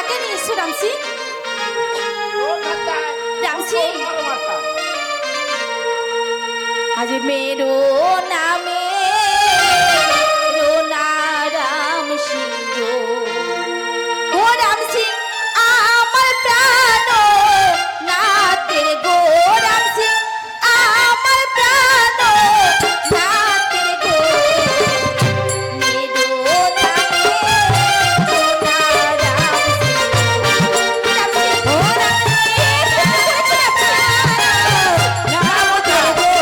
কাকে নিয়ে এসছো রামসি? রামসি আজ মেরো নামে রোনা রাম সিংহ। ও রাম সিং আমার প্রাণ নাথের গো, রাম সিং আমার প্রাণ নাথের গো। মেরো নামে রোনা রাম সিংহ। রাম সিং ও রাম সিং নাম তো গো,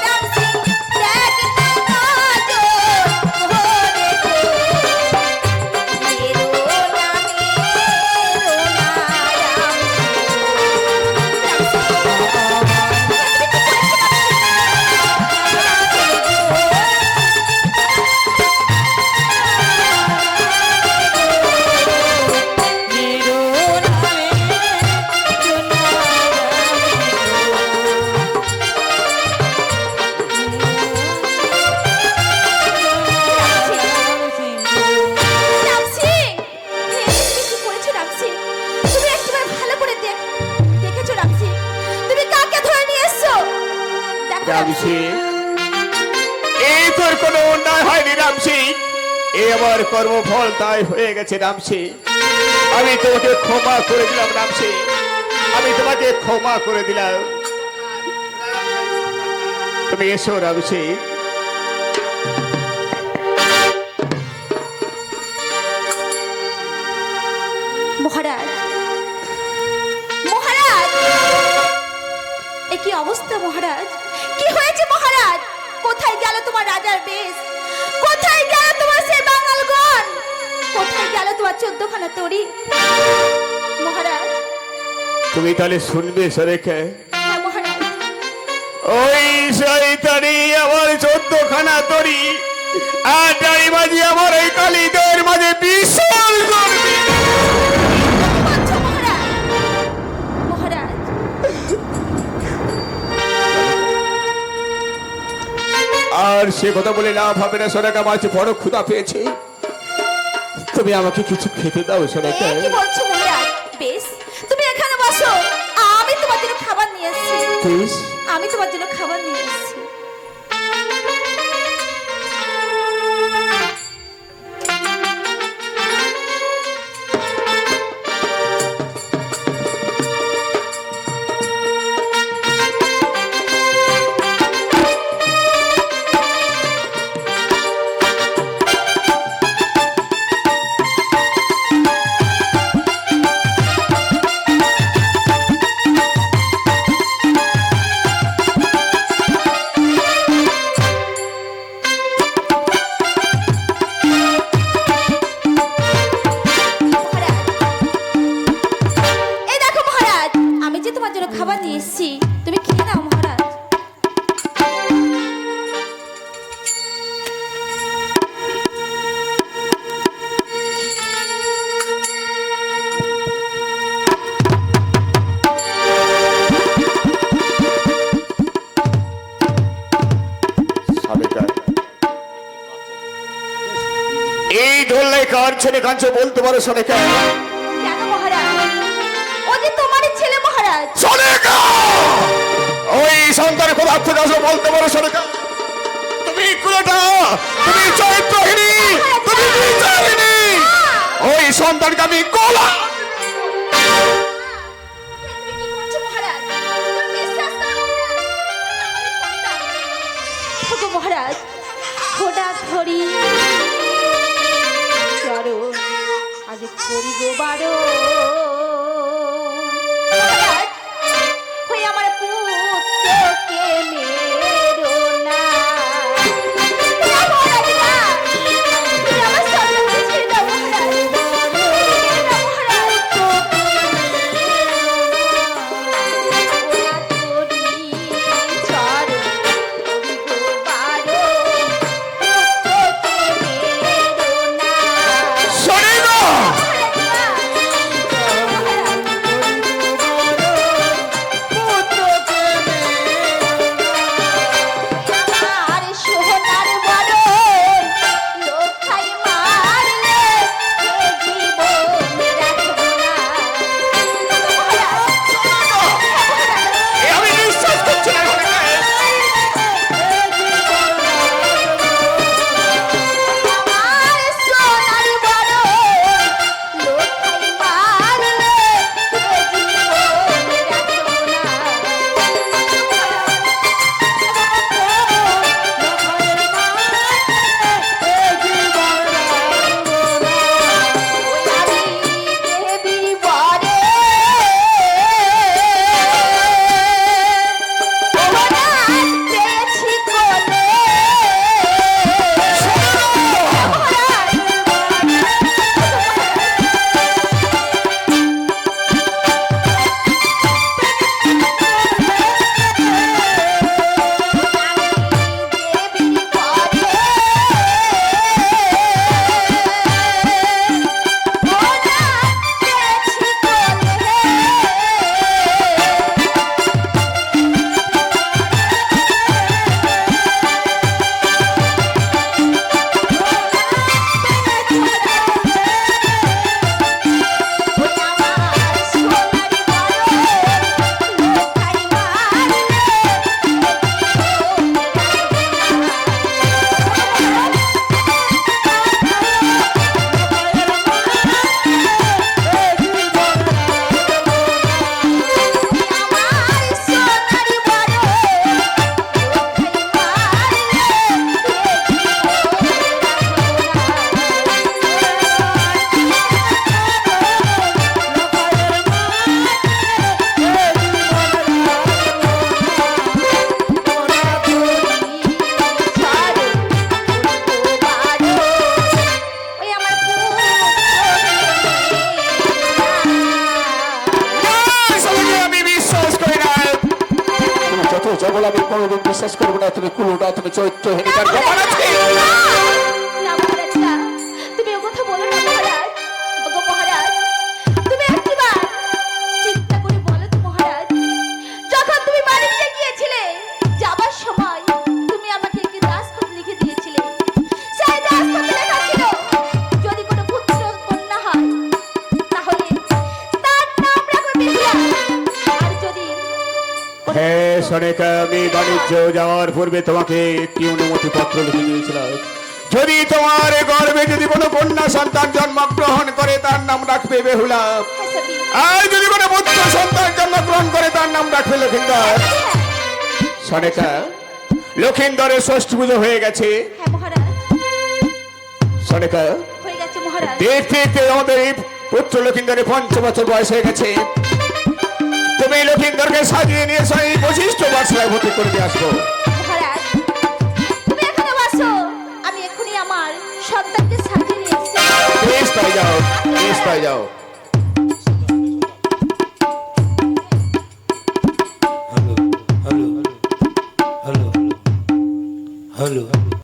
রাম সিং আমার প্রাণ নাথের গো। মেরো রামসি, এই তোর কোনো অন্যায় হয়নি রামসি, এই আমার কর্মফল তাই হয়ে গেছে রামসি। আমি তোমাকে ক্ষমা করে দিলাম রামসি, আমি তোমাকে ক্ষমা করে দিলাম। তুমি এসো রামসি। মহারাজ, মহারাজ এ কি অবস্থা মহারাজ? কি হয়েছে মহারাজ? কোথায় গেল তোমার রাজার বেশ? কোথায় গেল তোমার সেই বাঙালগণ? কোথায় গেল তোমার 14খানা তরী? মহারাজ তুমি তাহলে শুনবে সরেখে, হ্যাঁ মহারাজ। ওই শয়তানি আমার 14খানা তরী আর দাড়ি বাজি আমার এই কালীদের মাঝে বিশাল করবে। বলছো মহারাজ? মহারাজ আর সে কথা বলে লাভ হবে না সোনাকা, মাছ বড় ক্ষুধা পেয়েছে, তুমি আমাকে কিছু খেতে দাও সোনাকা। কি বলছো মহারাজ? বেশ তুমি এখানে বসো, আমি তোমার জন্য খাবার নিয়ে এসেছি। বেশ, আমি তোমার জন্য খাবার নিয়ে এসেছি। খাবার নিয়ে এসেছি, তুমি খেয়ে নাও মহারাজ। এই ধরলে কার ছেলে কাঁদছে বলতে পারো সোনেকা? কেন মহারাজ? ও যে তোমারই ছেলে মহারাজ। সোনেকা, ওই সন্তান কোথা থেকে আসো বলতে পারো সোনেকা? তুমি কুলোটা, তুমি চরিত্রহীনী, তুমি বিচারহীনী। ওই সন্তানকে আমি কোলা। তুমি কি করছো মহারাজ? বিশ্বাস করো মহারাজ, খোদা ধরি চরো আজ করিব বারো। হয়ে আমার যখন আমি কোনোদিন বিশ্বাস করবো না তুমি কুলুটা, তুমি চরিত্রহীন, তার প্রমাণ আছে। না, মহারাজ, না। তুমি ও কথা বলো না মহারাজ। ওগো মহারাজ, তুমি একবার চিন্তা করে বলো তো মহারাজ, যখন তুমি বাড়িতে গিয়েছিলে, যাবার সময় তুমি আমাকে একটি দাসপত্র লিখে দিয়েছিলে। সেই দাসপত্রে লেখা ছিল, যদি কোনো পুত্র কন্যা হয় তাহলে তার নাম রাখবে বেহুলা, আর যদি হ্যাঁ সনেকা, আমি বাণিজ্য যাওয়ার পূর্বে তোমাকে একটি অনুমতি পত্র লিখে দিয়েছিলাম। যদি তোমার গর্ভে যদি কোনো কন্যা সন্তান জন্মগ্রহণ করে তার নাম রাখবে বেহুলা, হাসাবি। আর যদি কোনো পুত্র সন্তান জন্মগ্রহণ করে তার নাম রাখবে লক্ষিন্দর। সনেকা, লক্ষিন্দরের ষষ্ঠী পুজো হয়ে গেছে। হ্যাঁ মহারাজ, সনেকা, হয়ে গেছে মহারাজ। দেখতে দেখতে আমাদের এই পুত্র লক্ষিন্দরের 5 বছর বয়স হয়ে গেছে। তুমি লক্ষিন্দরকে সাজিয়ে নিয়ে সেই বৈশিষ্ট্য বাসলায় ভর্তি করে দিয়ে আসবো। মহারাজ, তুমি এখানে বসো, আমি এখনই আমার সন্তানকে সাজিয়ে নিয়ে এসেছি। বেশ তাই যাও, বেশ তাই যাও। Hello hello hello hello